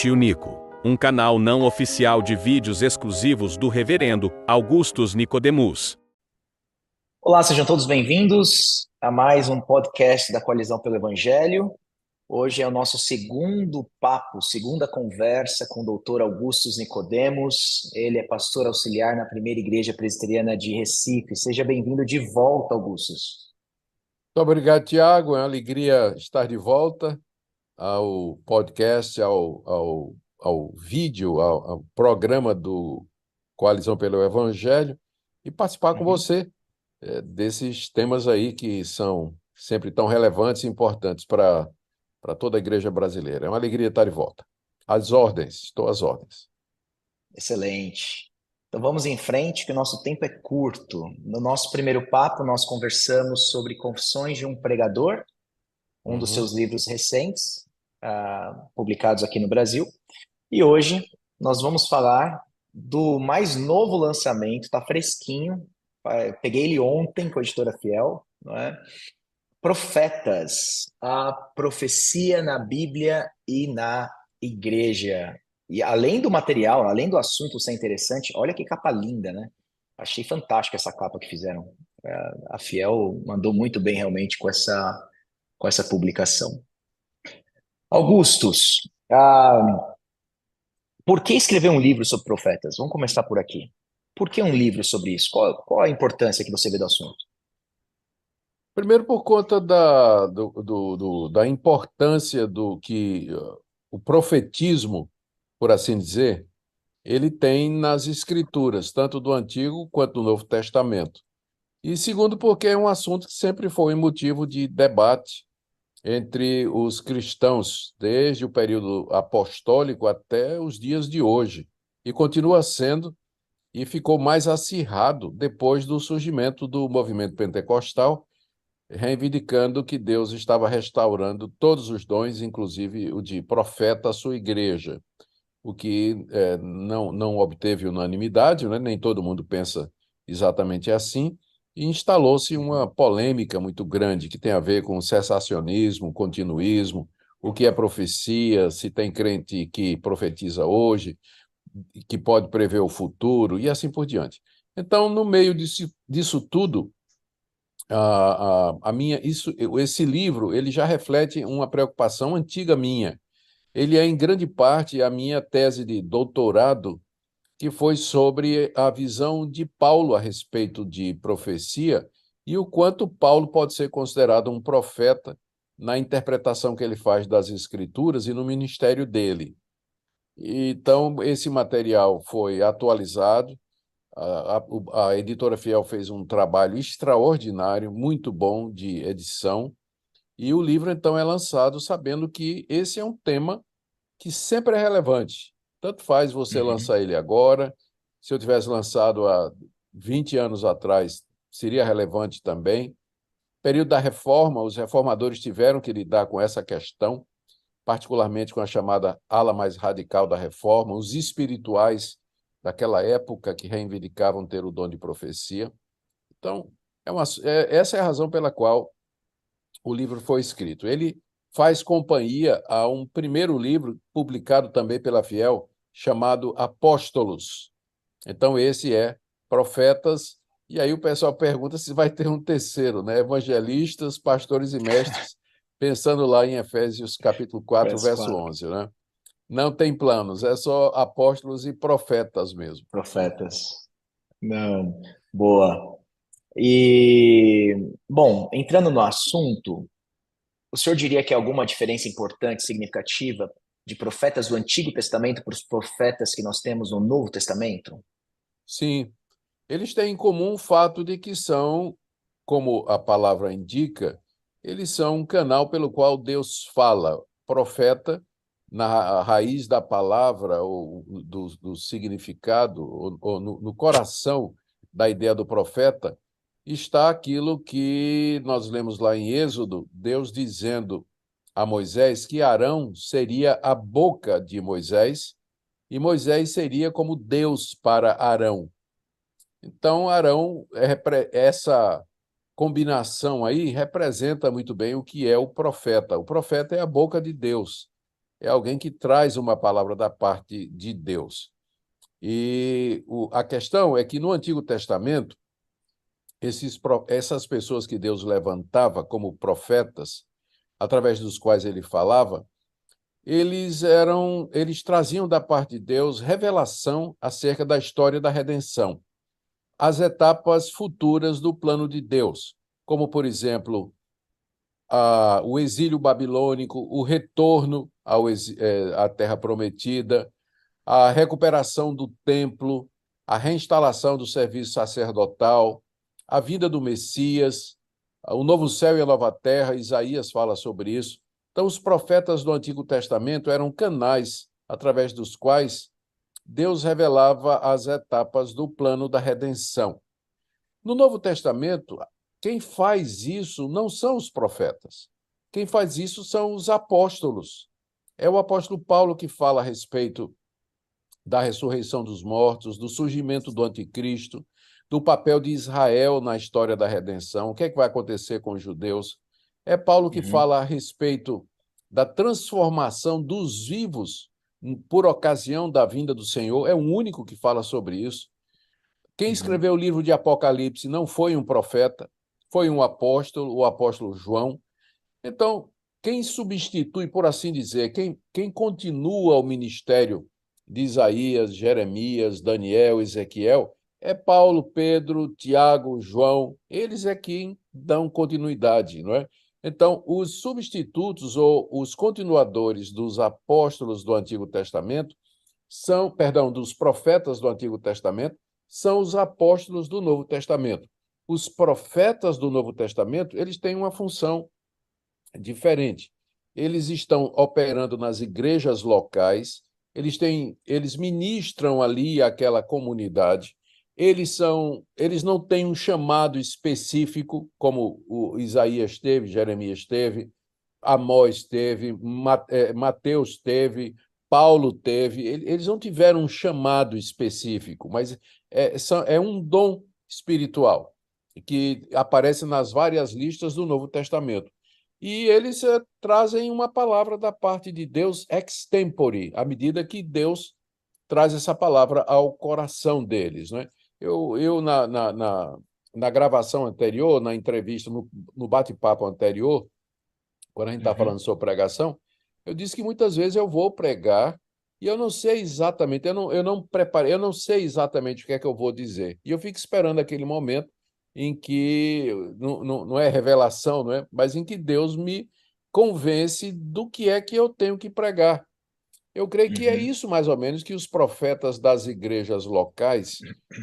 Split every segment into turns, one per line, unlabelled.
Tio Nico, um canal não oficial de vídeos exclusivos do Reverendo Augustus Nicodemus.
Olá, sejam todos bem-vindos a mais um podcast da Coalizão pelo Evangelho. Hoje é o nosso segundo papo, segunda conversa com o doutor Augustus Nicodemus. Ele é pastor auxiliar na Primeira Igreja Presbiteriana de Recife. Seja bem-vindo de volta, Augustus.
Muito obrigado, Tiago. É uma alegria estar de volta ao podcast, ao vídeo, ao programa do Coalizão pelo Evangelho e participar com você desses temas aí que são sempre tão relevantes e importantes para toda a igreja brasileira. É uma alegria estar de volta. Às ordens, estou às ordens.
Excelente. Então vamos em frente, que o nosso tempo é curto. No nosso primeiro papo, nós conversamos sobre Confissões de um Pregador, um dos seus livros recentes, publicados aqui no Brasil. E hoje nós vamos falar do mais novo lançamento, está fresquinho. Peguei ele ontem com a Editora Fiel, não é? Profetas, a profecia na Bíblia e na Igreja. E além do material, além do assunto ser interessante, olha que capa linda, né? Achei fantástica essa capa que fizeram. A Fiel mandou muito bem realmente com essa publicação. Augustus, por que escrever um livro sobre profetas? Vamos começar por aqui. Por que um livro sobre isso? Qual a importância que você vê do assunto?
Primeiro, por conta da importância do que o profetismo, por assim dizer, ele tem nas escrituras, tanto do Antigo quanto do Novo Testamento. E segundo, porque é um assunto que sempre foi motivo de debate entre os cristãos, desde o período apostólico até os dias de hoje, e continua sendo, e ficou mais acirrado depois do surgimento do movimento pentecostal, reivindicando que Deus estava restaurando todos os dons, inclusive o de profeta à sua igreja, o que não obteve unanimidade, né? Nem todo mundo pensa exatamente assim, e instalou-se uma polêmica muito grande que tem a ver com cessacionismo, continuismo, o que é profecia, se tem crente que profetiza hoje, que pode prever o futuro, e assim por diante. Então, no meio disso tudo, esse livro ele já reflete uma preocupação antiga minha. Ele é, em grande parte, a minha tese de doutorado, que foi sobre a visão de Paulo a respeito de profecia e o quanto Paulo pode ser considerado um profeta na interpretação que ele faz das Escrituras e no ministério dele. Então, esse material foi atualizado, a Editora Fiel fez um trabalho extraordinário, muito bom de edição, e o livro, então, é lançado sabendo que esse é um tema que sempre é relevante. Tanto faz você lançar ele agora, se eu tivesse lançado há 20 anos atrás, seria relevante também. Período da Reforma, os reformadores tiveram que lidar com essa questão, particularmente com a chamada ala mais radical da Reforma, os espirituais daquela época que reivindicavam ter o dom de profecia. Então, essa é a razão pela qual o livro foi escrito. Ele faz companhia a um primeiro livro publicado também pela Fiel, chamado Apóstolos. Então, esse é Profetas, e aí o pessoal pergunta se vai ter um terceiro, né? Evangelistas, pastores e mestres, pensando lá em Efésios capítulo 4, verso 11, né? Não tem planos, é só apóstolos e profetas mesmo.
Profetas. Não, boa. E, bom, entrando no assunto, o senhor diria que há alguma diferença importante, significativa, de profetas do Antigo Testamento para os profetas que nós temos no Novo Testamento?
Sim, eles têm em comum o fato de que são, como a palavra indica, eles são um canal pelo qual Deus fala. Profeta, na raiz da palavra, ou do significado, ou no coração da ideia do profeta, está aquilo que nós lemos lá em Êxodo, Deus dizendo a Moisés que Arão seria a boca de Moisés, e Moisés seria como Deus para Arão. Então, Arão, essa combinação aí representa muito bem o que é o profeta. O profeta é a boca de Deus. é alguém que traz uma palavra da parte de Deus. E a questão é que no Antigo Testamento, essas pessoas que Deus levantava como profetas, através dos quais ele falava, eles traziam da parte de Deus revelação acerca da história da redenção, as etapas futuras do plano de Deus, como, por exemplo, o exílio babilônico, o retorno à Terra Prometida, a recuperação do templo, a reinstalação do serviço sacerdotal, a vinda do Messias, o novo céu e a nova terra. Isaías fala sobre isso. Então, os profetas do Antigo Testamento eram canais através dos quais Deus revelava as etapas do plano da redenção. No Novo Testamento, quem faz isso não são os profetas. Quem faz isso são os apóstolos. É o apóstolo Paulo que fala a respeito da ressurreição dos mortos, do surgimento do anticristo, do papel de Israel na história da redenção, o que é que vai acontecer com os judeus. É Paulo que fala a respeito da transformação dos vivos por ocasião da vinda do Senhor, é o único que fala sobre isso. Quem escreveu o livro de Apocalipse não foi um profeta, foi um apóstolo, o apóstolo João. Então, quem substitui, por assim dizer, quem continua o ministério de Isaías, Jeremias, Daniel, Ezequiel, é Paulo, Pedro, Tiago, João. Eles é quem dão continuidade, não é? Então, os substitutos ou os continuadores dos apóstolos do Antigo Testamento dos profetas do Antigo Testamento, são os apóstolos do Novo Testamento. Os profetas do Novo Testamento, eles têm uma função diferente. Eles estão operando nas igrejas locais, eles ministram ali aquela comunidade, eles não têm um chamado específico, como o Isaías teve, Jeremias teve, Amós teve, Mateus teve, Paulo teve. Eles não tiveram um chamado específico, mas é um dom espiritual que aparece nas várias listas do Novo Testamento. E eles trazem uma palavra da parte de Deus extempore, à medida que Deus traz essa palavra ao coração deles, né? Na gravação anterior, na entrevista, no bate-papo anterior, quando a gente está falando sobre pregação, eu disse que muitas vezes eu vou pregar e eu não sei exatamente, eu não preparei, eu não sei exatamente o que é que eu vou dizer. E eu fico esperando aquele momento em que não é revelação, não é? Mas em que Deus me convence do que é que eu tenho que pregar. Eu creio que é isso mais ou menos que os profetas das igrejas locais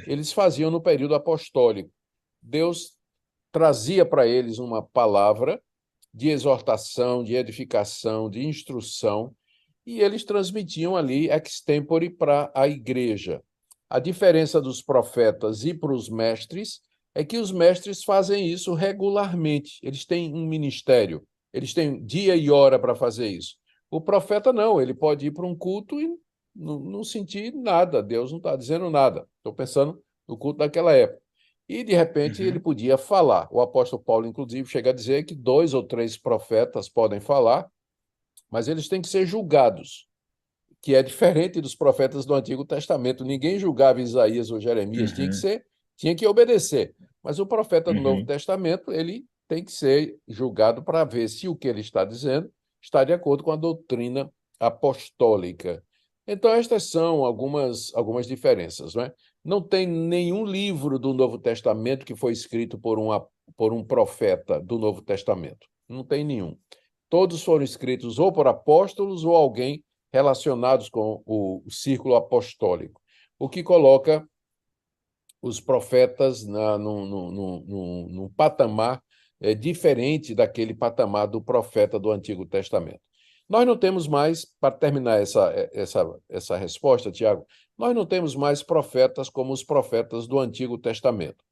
eles faziam no período apostólico. Deus trazia para eles uma palavra de exortação, de edificação, de instrução, e eles transmitiam ali extempore para a igreja. A diferença dos profetas e para os mestres é que os mestres fazem isso regularmente. Eles têm um ministério, eles têm dia e hora para fazer isso. O profeta não, ele pode ir para um culto e não sentir nada, Deus não está dizendo nada. Estou pensando no culto daquela época. E, de repente, ele podia falar. O apóstolo Paulo, inclusive, chega a dizer que 2 ou 3 profetas podem falar, mas eles têm que ser julgados, que é diferente dos profetas do Antigo Testamento. Ninguém julgava Isaías ou Jeremias, tinha que obedecer. Mas o profeta do Novo Testamento, ele tem que ser julgado para ver se o que ele está dizendo está de acordo com a doutrina apostólica. Então, estas são algumas diferenças, não é? Não tem nenhum livro do Novo Testamento que foi escrito por um profeta do Novo Testamento. Não tem nenhum. Todos foram escritos ou por apóstolos ou alguém relacionados com o círculo apostólico, o que coloca os profetas num patamar diferente daquele patamar do profeta do Antigo Testamento. Nós não temos mais, para terminar essa resposta, Tiago, nós não temos mais profetas como os profetas do Antigo Testamento.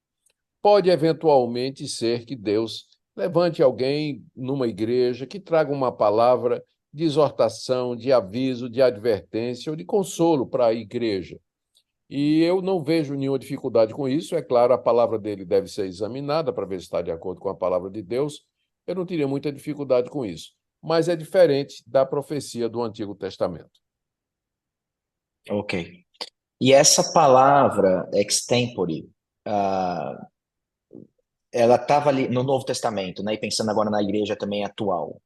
Pode eventualmente ser que Deus levante alguém numa igreja que traga uma palavra de exortação, de aviso, de advertência ou de consolo para a igreja. E eu não vejo nenhuma dificuldade com isso. É claro, a palavra dele deve ser examinada para ver se está de acordo com a palavra de Deus. Eu não teria muita dificuldade com isso. mas é diferente da profecia do Antigo Testamento.
Ok. E essa palavra extempore, ah, ela estava ali no Novo Testamento, né? E pensando agora na igreja também atual.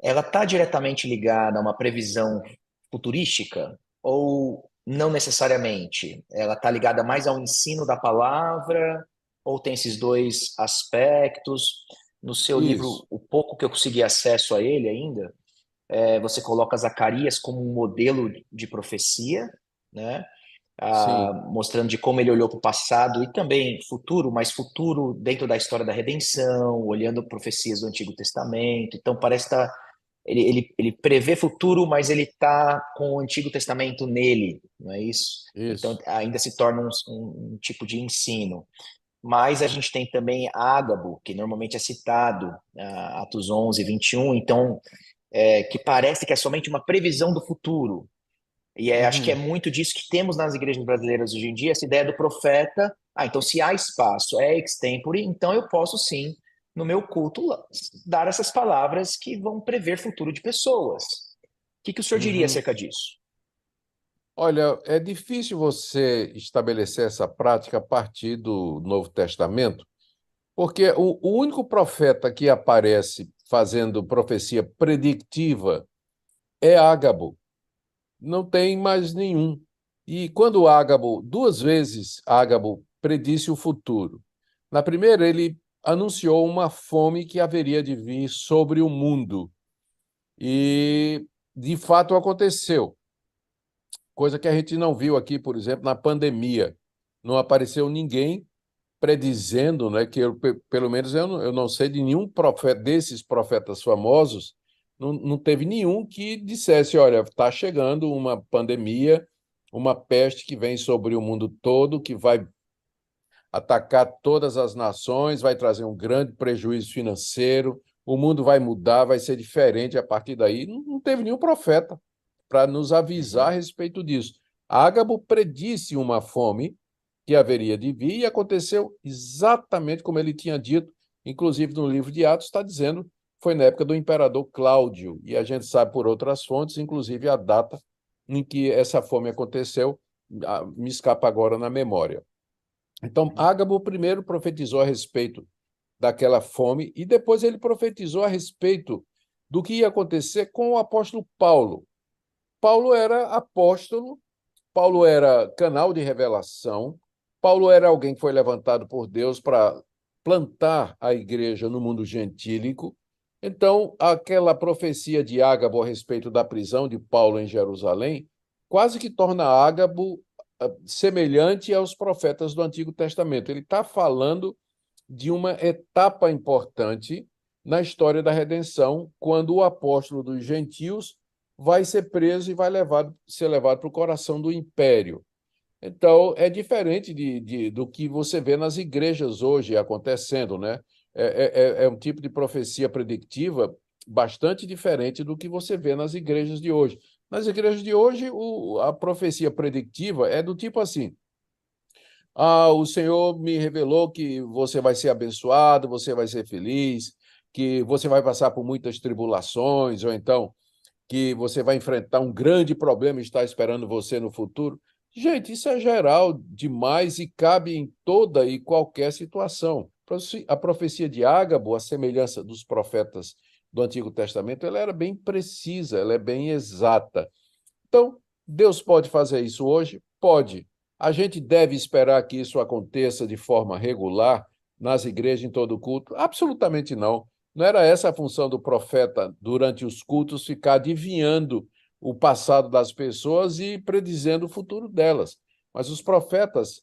Ela está diretamente ligada a uma previsão futurística ou não necessariamente? Ela está ligada mais ao ensino da palavra ou tem esses dois aspectos? No seu livro,
Isso,
o pouco que eu consegui acesso a ele ainda, você coloca Zacarias como um modelo de profecia, né?
sim.
Mostrando de como ele olhou para o passado e também futuro, mas futuro dentro da história da redenção, olhando profecias do Antigo Testamento. Então parece estar ele prevê futuro, mas ele está com o Antigo Testamento nele, não é isso? Então
Isso.
ainda se torna um tipo de ensino. Mas a gente tem também Ágabo, que normalmente é citado, Atos 11, 21, então, que parece que é somente uma previsão do futuro. E acho que é
Uhum.
muito disso que temos nas igrejas brasileiras hoje em dia, essa ideia do profeta. Então se há espaço, é extempore, então eu posso sim, no meu culto, dar essas palavras que vão prever futuro de pessoas. O que que o senhor diria
Uhum.
acerca disso?
Olha, é difícil você estabelecer essa prática a partir do Novo Testamento, porque o único profeta que aparece fazendo profecia predictiva é Ágabo. Não tem mais nenhum. E quando Ágabo, duas vezes Ágabo predisse o futuro. Na primeira, ele anunciou uma fome que haveria de vir sobre o mundo. E, de fato, aconteceu. Coisa que a gente não viu aqui, por exemplo, na pandemia. Não apareceu ninguém predizendo, né, que pelo menos eu não sei de nenhum profeta, desses profetas famosos, não teve nenhum que dissesse, olha, está chegando uma pandemia, uma peste que vem sobre o mundo todo, que vai atacar todas as nações, vai trazer um grande prejuízo financeiro, o mundo vai mudar, vai ser diferente a partir daí. Não teve nenhum profeta para nos avisar a
Uhum.
respeito disso. Ágabo predisse uma fome que haveria de vir e aconteceu exatamente como ele tinha dito, inclusive no livro de Atos está dizendo foi na época do imperador Cláudio, e a gente sabe por outras fontes, inclusive a data em que essa fome aconteceu, me escapa agora na memória. Então, Ágabo primeiro profetizou a respeito daquela fome e depois ele profetizou a respeito do que ia acontecer com o apóstolo Paulo. Paulo era apóstolo, Paulo era canal de revelação, Paulo era alguém que foi levantado por Deus para plantar a igreja no mundo gentílico. Então, aquela profecia de Ágabo a respeito da prisão de Paulo em Jerusalém quase que torna Ágabo semelhante aos profetas do Antigo Testamento. Ele está falando de uma etapa importante na história da redenção, quando o apóstolo dos gentios vai ser preso e vai ser levado para o coração do império. Então, é diferente do que você vê nas igrejas hoje acontecendo, né? É um tipo de profecia predictiva bastante diferente do que você vê nas igrejas de hoje. Nas igrejas de hoje, a profecia predictiva é do tipo assim: o Senhor me revelou que você vai ser abençoado, você vai ser feliz, que você vai passar por muitas tribulações, ou então que você vai enfrentar um grande problema e está esperando você no futuro. Gente, isso é geral demais e cabe em toda e qualquer situação. A profecia de Ágabo, a semelhança dos profetas do Antigo Testamento, ela era bem precisa, ela é bem exata. Então, Deus pode fazer isso hoje? Pode. A gente deve esperar que isso aconteça de forma regular nas igrejas, em todo o culto? Absolutamente não. Não era essa a função do profeta durante os cultos, ficar adivinhando o passado das pessoas e predizendo o futuro delas. Mas os profetas,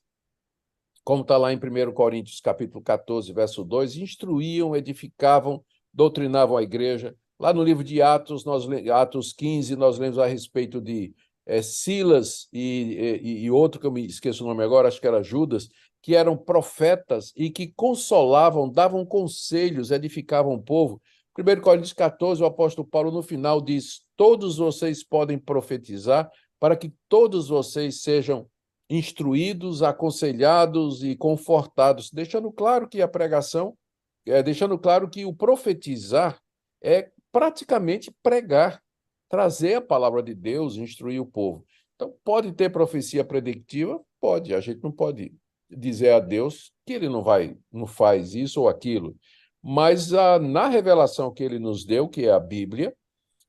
como está lá em 1 Coríntios capítulo 14, verso 2, instruíam, edificavam, doutrinavam a igreja. Lá no livro de Atos, Atos 15, nós lemos a respeito de Silas e outro que eu me esqueço o nome agora, acho que era Judas, que eram profetas e que consolavam, davam conselhos, edificavam o povo. 1 Coríntios 14, o apóstolo Paulo, no final, diz: todos vocês podem profetizar para que todos vocês sejam instruídos, aconselhados e confortados, deixando claro que a pregação, deixando claro que o profetizar é praticamente pregar, trazer a palavra de Deus, instruir o povo. Então, pode ter profecia predictiva? Pode. A gente não pode dizer a Deus que ele não faz isso ou aquilo. Mas na revelação que ele nos deu, que é a Bíblia,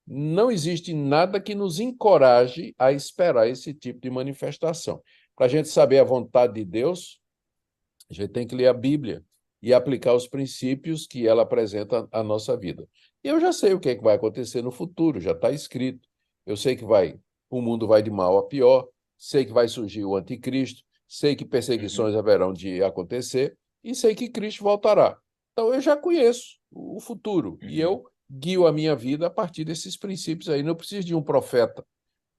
não existe nada que nos encoraje a esperar esse tipo de manifestação. Para a gente saber a vontade de Deus, a gente tem que ler a Bíblia e aplicar os princípios que ela apresenta à nossa vida. E eu já sei o que é que vai acontecer no futuro, já está escrito. Eu sei que o mundo vai de mal a pior, sei que vai surgir o anticristo, sei que perseguições haverão de acontecer e sei que Cristo voltará. Então eu já conheço o futuro e eu guio a minha vida a partir desses princípios aí. Não preciso de um profeta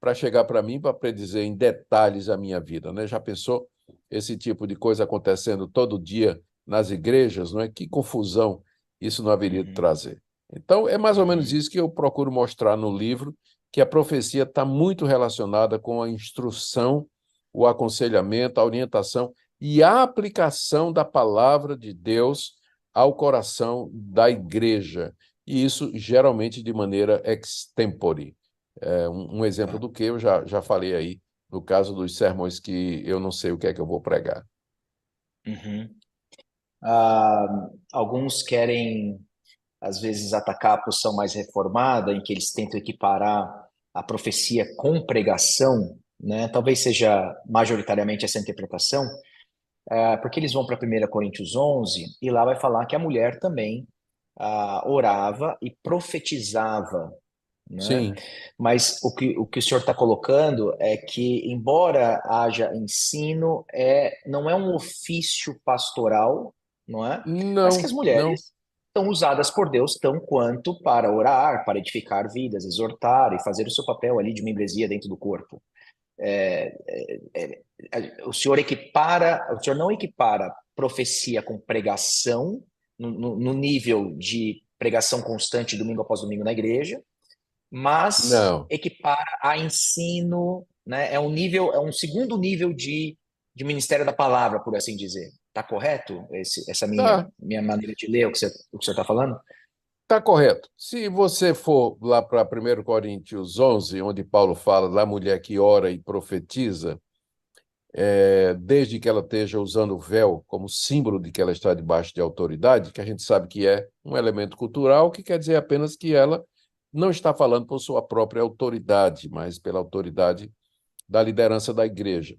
para chegar para mim para predizer em detalhes a minha vida, né? Já pensou esse tipo de coisa acontecendo todo dia nas igrejas, não é? Que confusão isso não haveria de trazer. Então, é mais ou menos isso que eu procuro mostrar no livro, que a profecia está muito relacionada com a instrução, o aconselhamento, a orientação e a aplicação da palavra de Deus ao coração da igreja. E isso geralmente de maneira extempore. Um exemplo do que eu já falei aí, no caso dos sermões que eu não sei o que é que eu vou pregar.
Alguns querem, às vezes, atacar a posição mais reformada, em que eles tentam equiparar a profecia com pregação, né? Talvez seja majoritariamente essa interpretação, porque eles vão para 1 Coríntios 11 e lá vai falar que a mulher também orava e profetizava, né?
Sim,
Mas o que o senhor está colocando é que, embora haja ensino, não é um ofício pastoral, não é? Mas que
não,
as
não.
mulheres são usadas por Deus tão quanto para orar, para edificar vidas, exortar e fazer o seu papel ali de membresia dentro do corpo. O senhor não equipara profecia com pregação, no nível de pregação constante, domingo após domingo na igreja, mas
Não.
equipara a ensino, né? É um segundo nível de ministério da palavra, por assim dizer. Tá correto essa minha,
Tá,
minha maneira de ler o que o senhor está falando?
tá correto. Se você for lá para 1 Coríntios 11, onde Paulo fala da mulher que ora e profetiza, desde que ela esteja usando o véu como símbolo de que ela está debaixo de autoridade, que a gente sabe que é um elemento cultural, que quer dizer apenas que ela não está falando por sua própria autoridade, mas pela autoridade da liderança da igreja.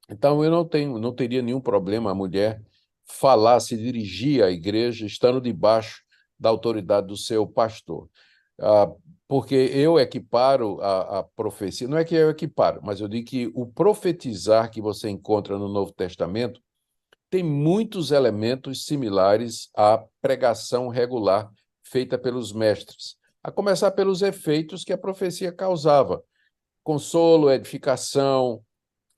Então, eu não teria nenhum problema a mulher falar, se dirigir à igreja, estando debaixo da autoridade do seu pastor. Ah, porque eu equiparo a profecia, não é que eu equiparo, mas eu digo que o profetizar que você encontra no Novo Testamento tem muitos elementos similares à pregação regular feita pelos mestres, a começar pelos efeitos que a profecia causava: consolo, edificação,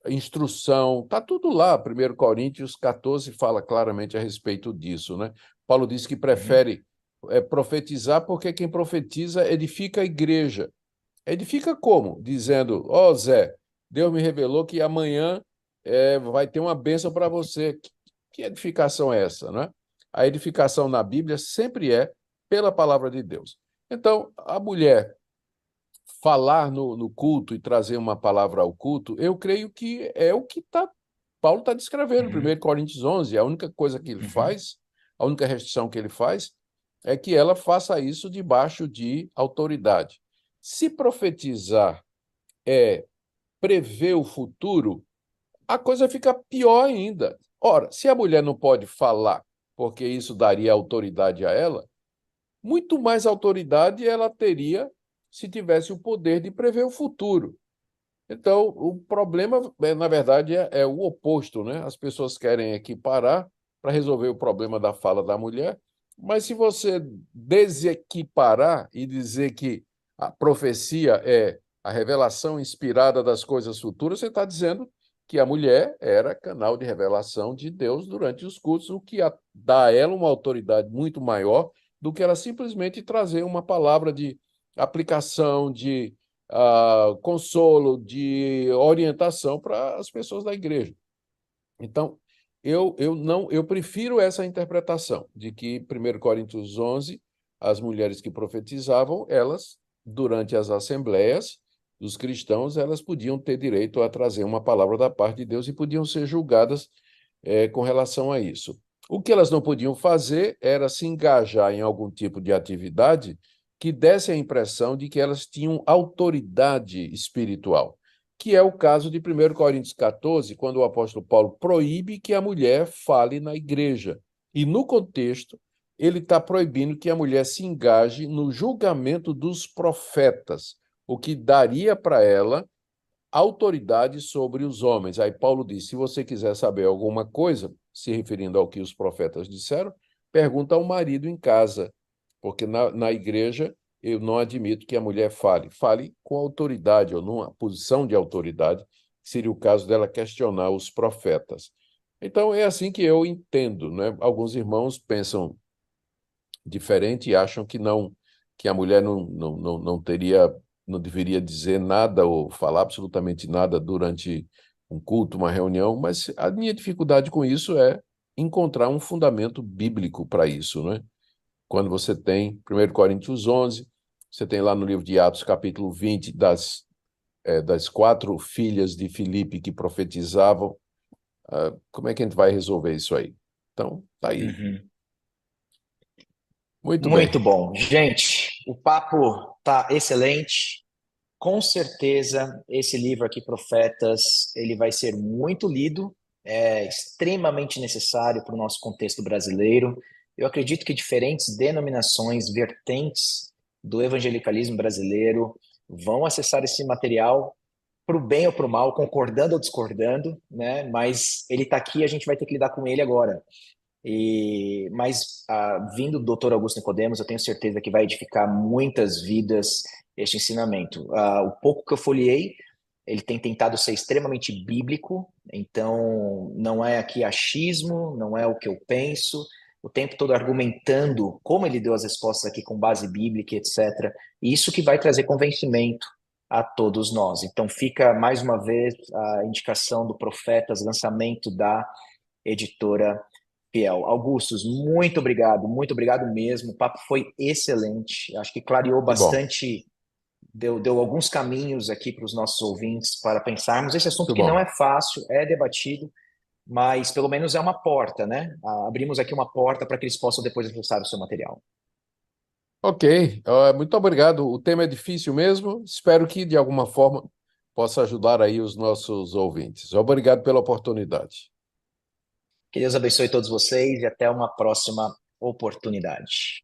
instrução, está tudo lá. 1 Coríntios 14 fala claramente a respeito disso, né? Paulo diz que prefere profetizar porque quem profetiza edifica a igreja. Edifica como? Dizendo: ó Zé, Deus me revelou que amanhã vai ter uma bênção para você. Que edificação é essa, né? A edificação na Bíblia sempre é pela palavra de Deus. Então, a mulher falar no culto e trazer uma palavra ao culto, eu creio que é o que Paulo está descrevendo em 1 Coríntios 11. A única coisa que ele faz, a única restrição que ele faz, é que ela faça isso debaixo de autoridade. Se profetizar é prever o futuro, a coisa fica pior ainda. Ora, se a mulher não pode falar, porque isso daria autoridade a ela, muito mais autoridade ela teria se tivesse o poder de prever o futuro. Então, o problema, na verdade, é o oposto, né? As pessoas querem equiparar para resolver o problema da fala da mulher, mas se você desequiparar e dizer que a profecia é a revelação inspirada das coisas futuras, você está dizendo que a mulher era canal de revelação de Deus durante os cultos, o que dá a ela uma autoridade muito maior do que ela simplesmente trazer uma palavra de aplicação, de consolo, de orientação para as pessoas da igreja. Então, eu prefiro essa interpretação de que 1 Coríntios 11 as mulheres que profetizavam, elas, durante as assembleias dos cristãos, elas podiam ter direito a trazer uma palavra da parte de Deus e podiam ser julgadas com relação a isso. O que elas não podiam fazer era se engajar em algum tipo de atividade que desse a impressão de que elas tinham autoridade espiritual, que é o caso de 1 Coríntios 14, quando o apóstolo Paulo proíbe que a mulher fale na igreja. E no contexto, ele está proibindo que a mulher se engaje no julgamento dos profetas, o que daria para ela autoridade sobre os homens. Aí Paulo diz, se você quiser saber alguma coisa, se referindo ao que os profetas disseram, pergunta ao marido em casa, porque na igreja eu não admito que a mulher fale. Fale com autoridade, ou numa posição de autoridade, que seria o caso dela questionar os profetas. Então, é assim que eu entendo, né? Alguns irmãos pensam diferente e acham que não, que a mulher não deveria dizer nada ou falar absolutamente nada durante um culto, uma reunião, mas a minha dificuldade com isso é encontrar um fundamento bíblico para isso, né? Quando você tem 1 Coríntios 11, você tem lá no livro de Atos, capítulo 20, das 4 filhas de Filipe que profetizavam, como é que a gente vai resolver isso aí? Então, tá aí.
Uhum.
Muito
Muito
bem.
bom. Gente, o papo tá excelente. Com certeza, esse livro aqui, Profetas, ele vai ser muito lido, é extremamente necessário para o nosso contexto brasileiro. Eu acredito que diferentes denominações, vertentes do evangelicalismo brasileiro vão acessar esse material para o bem ou para o mal, concordando ou discordando, né? Mas ele está aqui, a gente vai ter que lidar com ele agora. Mas vindo do Dr. Augusto Nicodemos, eu tenho certeza que vai edificar muitas vidas este ensinamento. O pouco que eu folheei, ele tem tentado ser extremamente bíblico, então não é aqui achismo, não é o que eu penso, o tempo todo argumentando como ele deu as respostas aqui com base bíblica, etc. E isso que vai trazer convencimento a todos nós. Então fica mais uma vez a indicação do Profetas, lançamento da editora Fiel. Augustus, muito obrigado mesmo. O papo foi excelente. Acho que clareou
Que bom,
bastante, deu alguns caminhos aqui para os nossos ouvintes para pensarmos. Esse assunto
muito
que não
bom.
é fácil, é debatido, mas pelo menos é uma porta, né? Abrimos aqui uma porta para que eles possam depois acessar o seu material.
Ok, muito obrigado. O tema é difícil mesmo. Espero que, de alguma forma, possa ajudar aí os nossos ouvintes. Obrigado pela oportunidade.
Que Deus abençoe todos vocês e até uma próxima oportunidade.